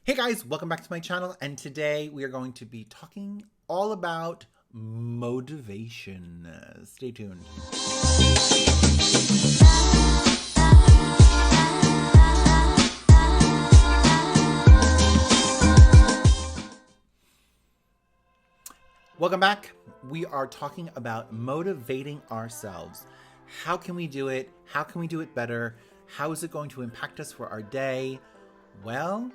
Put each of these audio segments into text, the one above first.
Hey guys, welcome back to my channel, and today we are going to be talking all about motivation. Stay tuned. Welcome back. We are talking about motivating ourselves. How can we do it? How can we do it better? How is it going to impact us for our day? Well,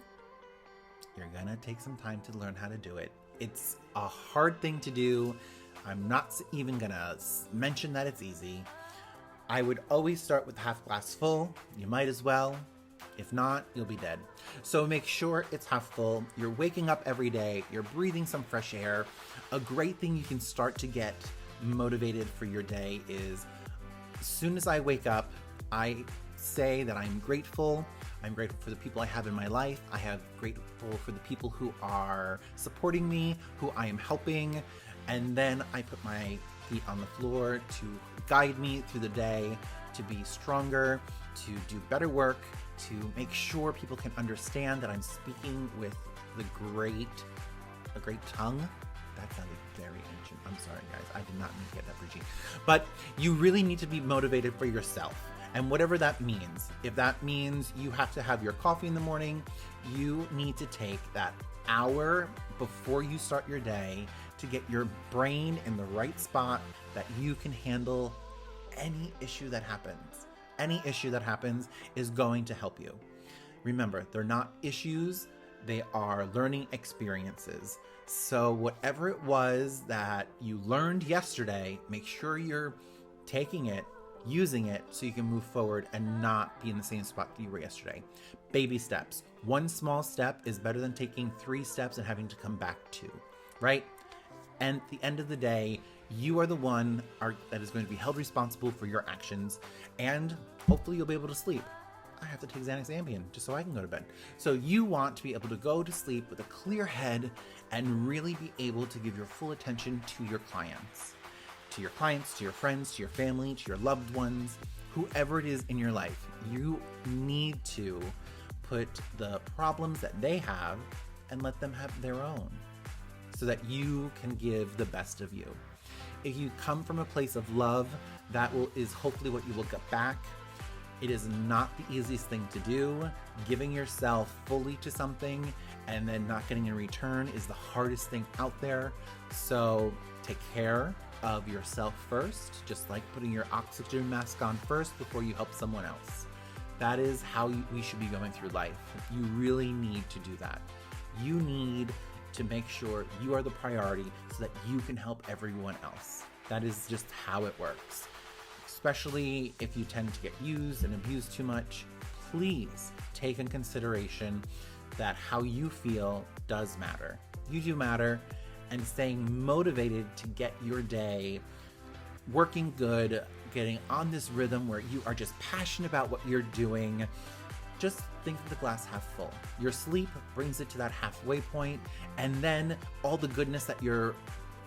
you're gonna take some time to learn how to do it. It's a hard thing to do. I'm not even gonna mention that it's easy. I would always start with half glass full. You might as well. If not, you'll be dead. So make sure it's half full. You're waking up every day. You're breathing some fresh air. A great thing you can start to get motivated for your day is as soon as I wake up, I say that I'm grateful. I'm grateful for the people I have in my life. I am grateful for the people who are supporting me, who I am helping. And then I put my feet on the floor to guide me through the day, to be stronger, to do better work, to make sure people can understand that I'm speaking with a great tongue. That sounded very ancient. I'm sorry, guys. I did not mean to get that preachy. But you really need to be motivated for yourself. And whatever that means, if that means you have to have your coffee in the morning, you need to take that hour before you start your day to get your brain in the right spot that you can handle any issue that happens. Any issue that happens is going to help you. Remember, they're not issues, they are learning experiences. So whatever it was that you learned yesterday, make sure you're taking it, using it, so you can move forward and not be in the same spot that you were yesterday. Baby steps. One small step is better than taking 3 steps and having to come back 2, right? And at the end of the day, you are the one that is going to be held responsible for your actions, and hopefully you'll be able to sleep. I have to take Xanax Ambien just so I can go to bed. So you want to be able to go to sleep with a clear head and really be able to give your full attention to your clients. To your clients, to your friends, to your family, to your loved ones, whoever it is in your life. You need to put the problems that they have and let them have their own so that you can give the best of you. If you come from a place of love, that is hopefully what you will get back. It is not the easiest thing to do. Giving yourself fully to something and then not getting in return is the hardest thing out there. So take care of yourself first, just like putting your oxygen mask on first before you help someone else. That is how we should be going through life. You really need to do that. You need to make sure you are the priority so that you can help everyone else. That is just how it works. Especially if you tend to get used and abused too much, please take in consideration that how you feel does matter. You do matter, and staying motivated to get your day working good, getting on this rhythm where you are just passionate about what you're doing. Just think of the glass half full. Your sleep brings it to that halfway point, and then all the goodness that you're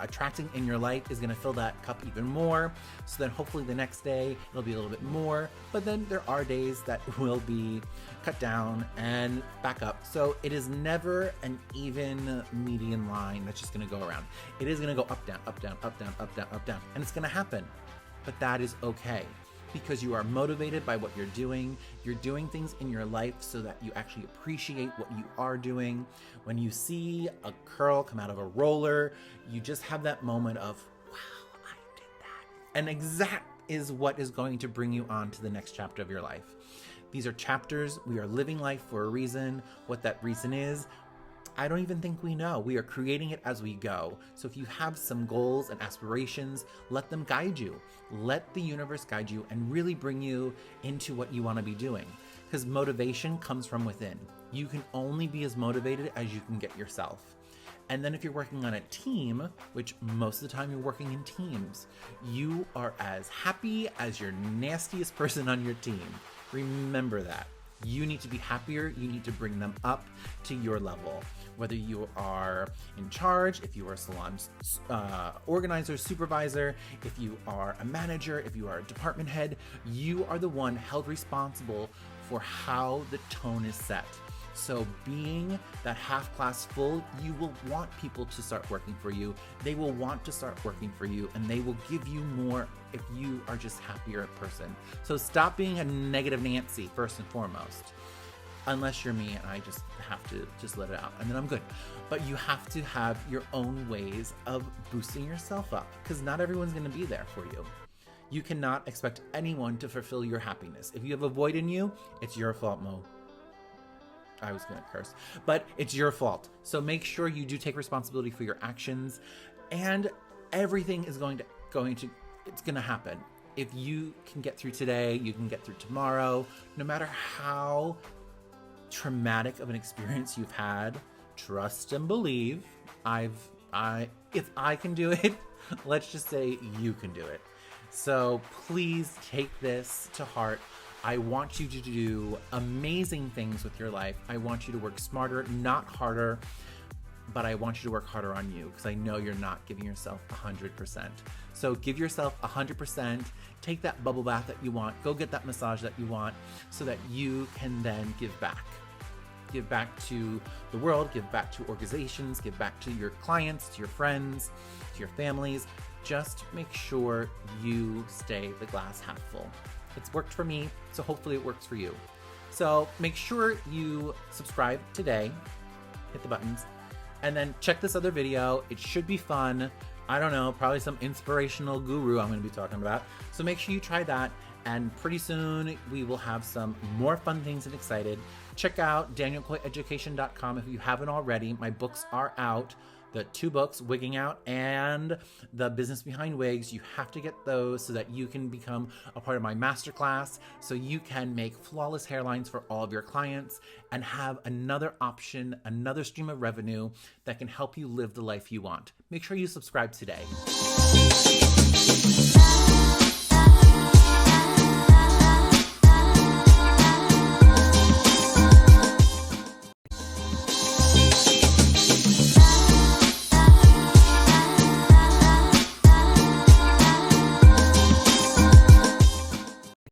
attracting in your life is going to fill that cup even more. So then hopefully the next day it'll be a little bit more, but then there are days that will be cut down and back up. So it is never an even median line that's just going to go around. It is going to go up, down, up, down, up, down, up, down, up, down, and it's going to happen. But that is okay, because you are motivated by what you're doing. You're doing things in your life so that you actually appreciate what you are doing. When you see a curl come out of a roller, you just have that moment of, wow, I did that. And that is what is going to bring you on to the next chapter of your life. These are chapters. We are living life for a reason. What that reason is, I don't even think we know. We are creating it as we go. So if you have some goals and aspirations, let them guide you. Let the universe guide you and really bring you into what you want to be doing. Because motivation comes from within. You can only be as motivated as you can get yourself. And then if you're working on a team, which most of the time you're working in teams, you are as happy as your nastiest person on your team. Remember that. You need to be happier. You need to bring them up to your level. Whether you are in charge, if you are a salon organizer, supervisor, if you are a manager, if you are a department head, you are the one held responsible for how the tone is set. So being that half class full, you will want people to start working for you. They will want to start working for you, and they will give you more if you are just happier person. So stop being a negative Nancy first and foremost. Unless you're me and I just have to just let it out and then I'm good. But you have to have your own ways of boosting yourself up, because not everyone's going to be there for you. You cannot expect anyone to fulfill your happiness. If you have a void in you, it's your fault, Mo. I was going to curse, but it's your fault. So make sure you do take responsibility for your actions, and everything is going to happen. If you can get through today, you can get through tomorrow. No matter how traumatic of an experience you've had, trust and believe. If I can do it, let's just say you can do it. So please take this to heart. I want you to do amazing things with your life. I want you to work smarter, not harder, but I want you to work harder on you, because I know you're not giving yourself 100%. So give yourself 100%, take that bubble bath that you want, go get that massage that you want, so that you can then give back. Give back to the world, give back to organizations, give back to your clients, to your friends, to your families. Just make sure you stay the glass half full. It's worked for me, so hopefully it works for you. So make sure you subscribe today, hit the buttons, and then check this other video. It should be fun. I don't know, probably some inspirational guru I'm going to be talking about. So make sure you try that. And pretty soon we will have some more fun things and excited. Check out danielcoyeducation.com if you haven't already. My books are out. The 2 books, Wigging Out and The Business Behind Wigs. You have to get those so that you can become a part of my masterclass, so you can make flawless hairlines for all of your clients and have another option, another stream of revenue that can help you live the life you want. Make sure you subscribe today.